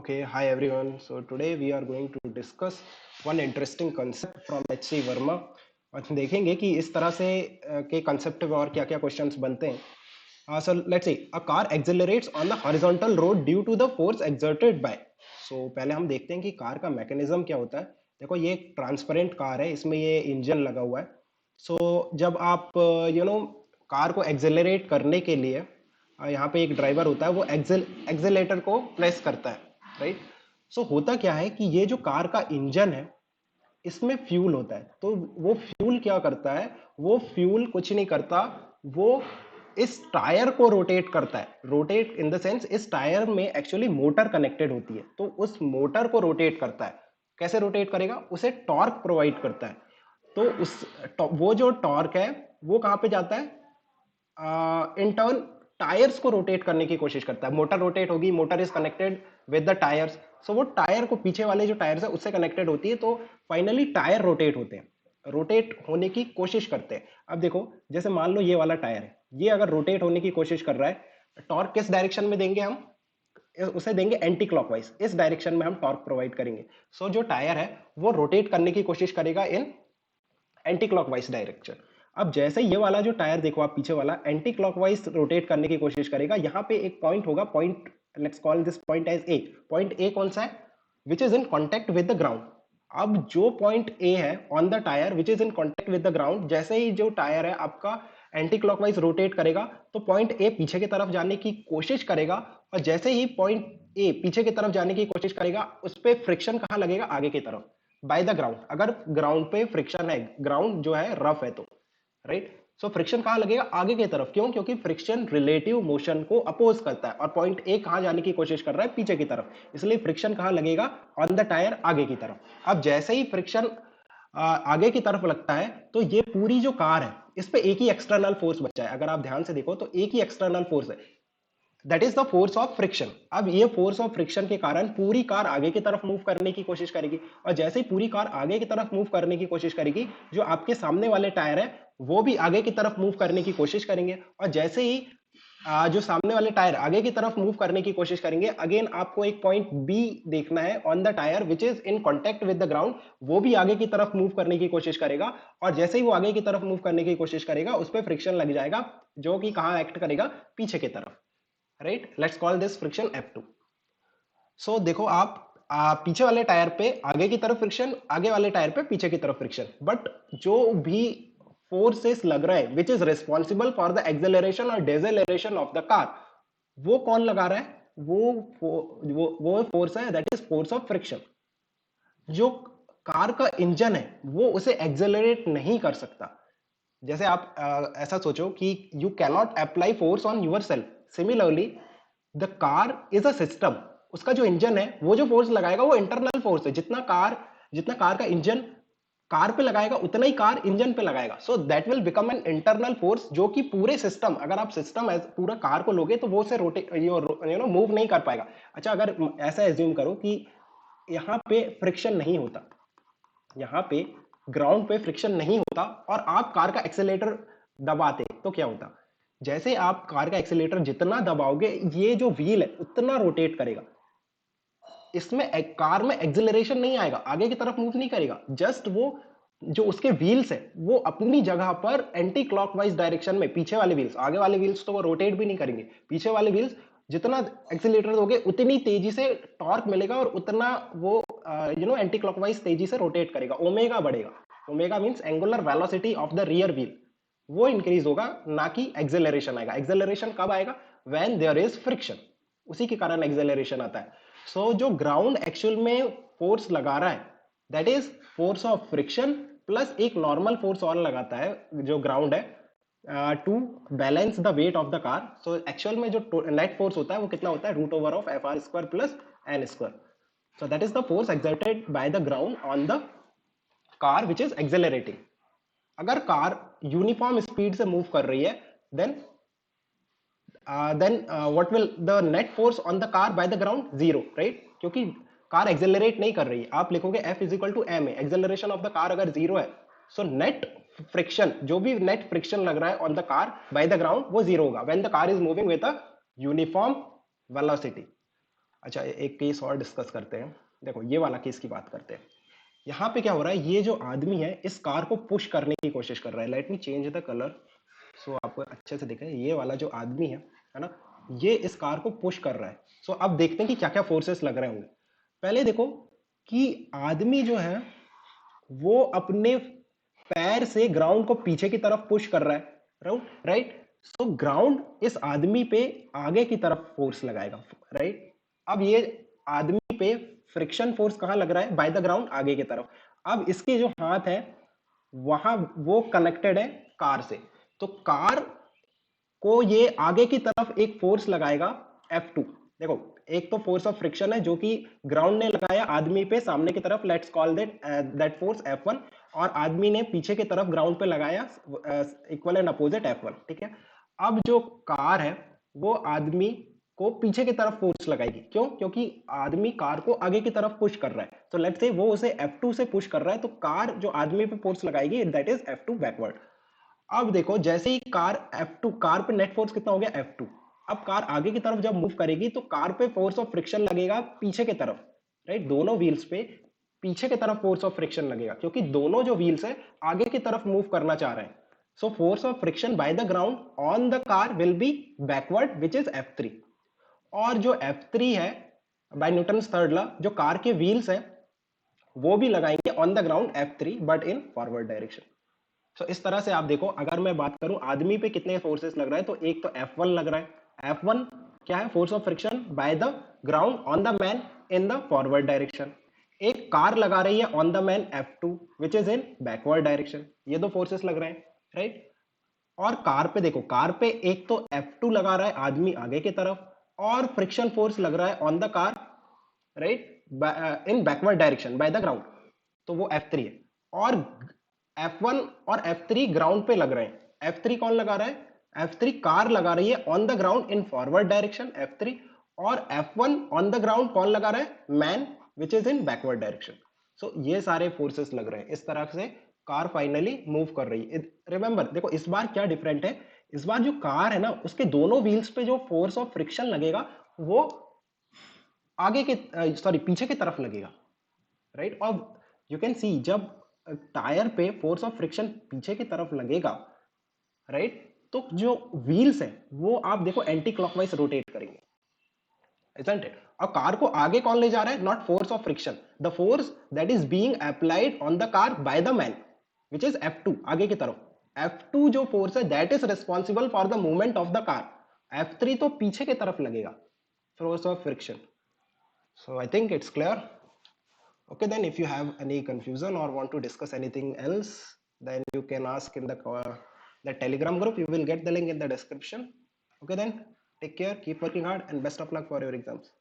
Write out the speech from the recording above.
Okay, hi everyone. So today we are going to discuss one interesting concept from H.C. Verma और देखेंगे कि इस तरह से के कंसेप्ट में और क्या-क्या क्वेश्चंस बनते हैं. So let's see. A car accelerates on the horizontal road due to the force exerted by. So पहले हम देखते हैं कि कार का मैकेनिज्म क्या होता है. देखो ये एक ट्रांसपेरेंट कार है, इसमें ये इंजन लगा हुआ है. सो जब आप कार को एक्सेलरेट करने के लिए यहाँ पे एक ड्राइवर होता है, वो एक्सेलेटर को प्रेस करता है, राइट. सो होता क्या है कि ये जो कार का इंजन है, इसमें फ्यूल होता है. तो वो फ्यूल क्या करता है, वो फ्यूल कुछ नहीं करता, वो इस टायर को रोटेट करता है. रोटेट इन द सेंस इस टायर में एक्चुअली मोटर कनेक्टेड होती है, तो उस मोटर को रोटेट करता है. कैसे रोटेट करेगा, उसे टॉर्क प्रोवाइड करता है. तो वो जो टॉर्क है वो कहां पे जाता है, इन टर्न टायर्स को रोटेट करने की कोशिश करता है. मोटर रोटेट होगी, motor is connected with the tyres, so वो टायर को पीछे वाले जो टायर्स है उससे कनेक्टेड होती है. तो फाइनली टायर रोटेट होते हैं, रोटेट होने की कोशिश करते हैं. अब देखो, जैसे मान लो ये वाला टायर है, ये अगर रोटेट होने की कोशिश कर रहा है, टॉर्क किस डायरेक्शन में देंगे हम, उसे देंगे एंटी क्लॉकवाइज. इस डायरेक्शन में हम टॉर्क प्रोवाइड करेंगे. सो जो टायर है वो रोटेट करने की कोशिश करेगा इन एंटी क्लॉकवाइज डायरेक्शन. अब जैसे ये वाला जो टायर देखो आप, पीछे वाला एंटी क्लॉकवाइज रोटेट करने की कोशिश करेगा. यहाँ पे एक पॉइंट होगा, point, let's call this point as A. Point A कौन सा है, which is in contact with the ground. अब जो पॉइंट ए है on the tyre which is in contact with the ground, जैसे ही जो टायर है आपका एंटी क्लॉकवाइज रोटेट करेगा, तो पॉइंट ए पीछे की तरफ जाने की कोशिश करेगा. और जैसे ही पॉइंट ए पीछे की तरफ जाने की कोशिश करेगा, उस पर फ्रिक्शन कहाँ लगेगा, आगे की तरफ, बाय द ग्राउंड. अगर ग्राउंड पे फ्रिक्शन है, ग्राउंड जो है रफ है, तो राइट. सो फ्रिक्शन कहां लगेगा, आगे की तरफ. क्यों, क्योंकि फ्रिक्शन रिलेटिव मोशन को अपोज करता है, और पॉइंट ए कहां जाने की कोशिश कर रहा है, पीछे की तरफ. इसलिए फ्रिक्शन कहां लगेगा, ऑन द टायर, आगे की तरफ. अब जैसे ही फ्रिक्शन आगे की तरफ लगता है, तो ये पूरी जो कार है इस पे एक ही एक्सटर्नल फोर्स बचा है. अगर आप ध्यान से देखो तो एक ही एक्सटर्नल फोर्स है, that is the force of friction. अब ये फोर्स ऑफ फ्रिक्शन के कारण पूरी कार आगे की तरफ मूव करने की कोशिश करेगी. और जैसे ही पूरी कार आगे की तरफ मूव करने की कोशिश करेगी, जो आपके सामने वाले टायर है वो भी आगे की तरफ मूव करने की कोशिश करेंगे. और जैसे ही जो सामने वाले टायर आगे की तरफ मूव करने की कोशिश करेंगे, अगेन आपको एक पॉइंट बी देखना है on the tyre which is in contact with the ground. वो भी आगे की तरफ मूव करने की कोशिश करेगा, और जैसे ही वो आगे की तरफ मूव करने की कोशिश करेगा, उस पर फ्रिक्शन लग जाएगा, जो कि कहां एक्ट करेगा, पीछे की तरफ, right. Let's call this friction F2. सो देखो आप, पीछे वाले टायर पे आगे की तरफ फ्रिक्शन, आगे वाले टायर पे पीछे की तरफ फ्रिक्शन. बट जो भी फोर्सेस लग रहा है which is responsible for the acceleration और डेसेलरेशन ऑफ द कार, वो कौन लगा रहा है, वो फोर्स है, that is force of friction. जो कार का इंजन है वो उसे एक्सेलरेट नहीं कर सकता. जैसे आप ऐसा सोचो कि you cannot apply force on yourself. Similarly the car is a system. उसका जो इंजन है वो जो फोर्स लगाएगा वो इंटरनल फोर्स है. जितना कार का इंजन कार पे लगाएगा, उतना ही कार इंजन पे लगाएगा. So that will become an internal force, जो कि पूरे सिस्टम, अगर आप सिस्टम पूरा कार को लोगे तो वो उसे रोटेट मूव नहीं कर पाएगा. अच्छा, अगर ऐसा एज्यूम करो कि यहाँ पे फ्रिक्शन नहीं होता, यहाँ पे ग्राउंड पे फ्रिक्शन नहीं होता, और आप कार का एक्सेलेटर दबाते, तो क्या होता, जैसे आप कार का एक्सेलेटर जितना दबाओगे, ये जो व्हील है उतना रोटेट करेगा. इसमें कार में एक्सेलरेशन नहीं आएगा, आगे की तरफ मूव नहीं करेगा. जस्ट वो जो उसके व्हील्स है वो अपनी जगह पर एंटी क्लॉकवाइज डायरेक्शन में, पीछे वाले व्हील्स, आगे वाले व्हील्स तो वो रोटेट भी नहीं करेंगे. पीछे वाले व्हील्स जितना एक्सीलरेटर दोगे उतनी तेजी से टॉर्क मिलेगा, और उतना वो एंटी क्लॉकवाइज तेजी से रोटेट करेगा, ओमेगा बढ़ेगा. Omega means angular velocity of the rear wheel, वो इंक्रीज होगा, ना कि एक्सेलरेशन आएगा. एक्सेलरेशन कब आएगा, व्हेन देयर इज फ्रिक्शन, उसी के कारण एक्सेलरेशन आता है. सो जो ग्राउंड एक्चुअल में फोर्स लगा रहा है, that is force of friction plus एक नॉर्मल फोर्स और लगाता है जो ग्राउंड है, to balance the weight of the car. So actual में जो नेट फोर्स होता है वो कितना होता है, root over of F R square plus N square. So that is the force exerted by the ground on the car which is accelerating. अगर car uniform speed से मूव कर रही है, then what will the net force on the car by the ground, zero, right. क्योंकि car accelerate नहीं कर रही है. आप लिखोगे F is equal to M A, acceleration of the car अगर जीरो है, सो नेट फ्रिक्शन, जो भी नेट फ्रिक्शन लग रहा है on the car bye the ground, वो जीरो होगा when the car is moving with a uniform velocity. अच्छा, एक केस और डिस्कस करते हैं। देखो ये वाला केस की बात करते हैं। यहाँ पे क्या हो रहा है, ये जो आदमी है इस कार को पुश करने की कोशिश कर रहा है। Let me change the colour सो आपको अच्छे से दिखे। ये वाला जो आदमी है ना, ये इस कार को पुश कर रहा है। सो अब देखते हैं कि क्या क्या फोर्सेस लग रहे होंगे। पहले देखो कि आदमी जो है वो अपने पैर से ग्राउंड को पीछे की तरफ पुश कर रहा है, राइट। सो ग्राउंड इस आदमी पे आगे की तरफ फोर्स लगाएगा, राइट। अब ये आदमी पे फ्रिक्शन फोर्स कहां लग रहा है, बाय द ग्राउंड, आगे की तरफ। अब इसके जो हाथ है वहां वो कनेक्टेड है कार से, तो कार को ये आगे की तरफ एक फोर्स लगाएगा F2। देखो एक तो फोर्स ऑफ फ्रिक्शन है जो कि ग्राउंड ने लगाया आदमी पे सामने की तरफ, let's call that force F1, और आदमी ने पीछे की तरफ ग्राउंड पे लगाया इक्वल एंड अपोजिट F1, ठीक है। अब जो कार है वो आदमी को पीछे की तरफ फोर्स लगाएगी, क्यों, क्योंकि आदमी कार को आगे की तरफ पुश कर रहा है। तो लेट्स से वो उसे F2 से पुश कर रहा है, तो कार जो आदमी पे फोर्स लगाएगी दैट इज F2 बैकवर्ड। अब देखो जैसे ही कार पे नेट फोर्स कितना हो गया, F2। अब कार आगे की तरफ जब मूव करेगी तो कार पे फोर्स ऑफ फ्रिक्शन लगेगा पीछे की तरफ, राइट। दोनों व्हील्स पे पीछे की तरफ फोर्स ऑफ फ्रिक्शन लगेगा, क्योंकि दोनों जो व्हील्स है आगे की तरफ मूव करना चाह रहे हैं। So force of friction bye the ground on the car will be backward, which is F3। और जो F3 है बाय न्यूटन्स थर्ड लॉ, जो कार के व्हील्स है वो भी लगाएंगे on the ground F3 but in forward direction. तो इस तरह से आप देखो, अगर मैं बात करूं आदमी पे कितने फोर्सेस लग रहा है, तो एक तो F1 लग रहा है। F1 क्या है, force of friction bye the ground on the man in the forward direction. एक कार लगा रही है on the man F2 which is in backward direction. ये दो फोर्सेस लग रहे हैं, राइट। और कार पे देखो, कार पे एक तो F2 लगा रहा है आदमी आगे की तरफ, और फ्रिक्शन फोर्स लग रहा है on the car, right, in backward direction by the ground, तो वो F3 है। और F1 और F3 ग्राउंड पे लग रहे हैं। F3 कौन लगा रहा है, F3 कार लगा रही है on the ground in forward direction F3, और F1 ऑन द ग्राउंड कौन लगा रहा है, man, which is in backward direction. So ये सारे फोर्सेस लग रहे हैं, इस तरह से कार फाइनली मूव कर रही है। रिमेंबर देखो इस बार क्या डिफरेंट है, इस बार जो कार है ना उसके दोनों व्हील्स पे जो फोर्स ऑफ फ्रिक्शन लगेगा वो आगे के सॉरी पीछे की तरफ लगेगा, राइट। और यू कैन सी जब टायर पे फोर्स ऑफ फ्रिक्शन पीछे की तरफ लगेगा, राइट, तो जो व्हील्स है वो आप देखो एंटी क्लॉकवाइज रोटेट करेंगे, isn't it? और कार को आगे कौन ले जा रहा है, not force of friction, the force that is being applied on the car by the man which is F2 आगे की तरफ। F2 जो फोर्स है that is responsible for the movement of the car. F3 तो पीछे की तरफ लगेगा, force of friction. So I think it's clear. Okay, then if you have any confusion or want to discuss anything else, then you can ask in the Telegram group. You will get the link in the description. Okay, then take care, keep working hard, and best of luck for your exams.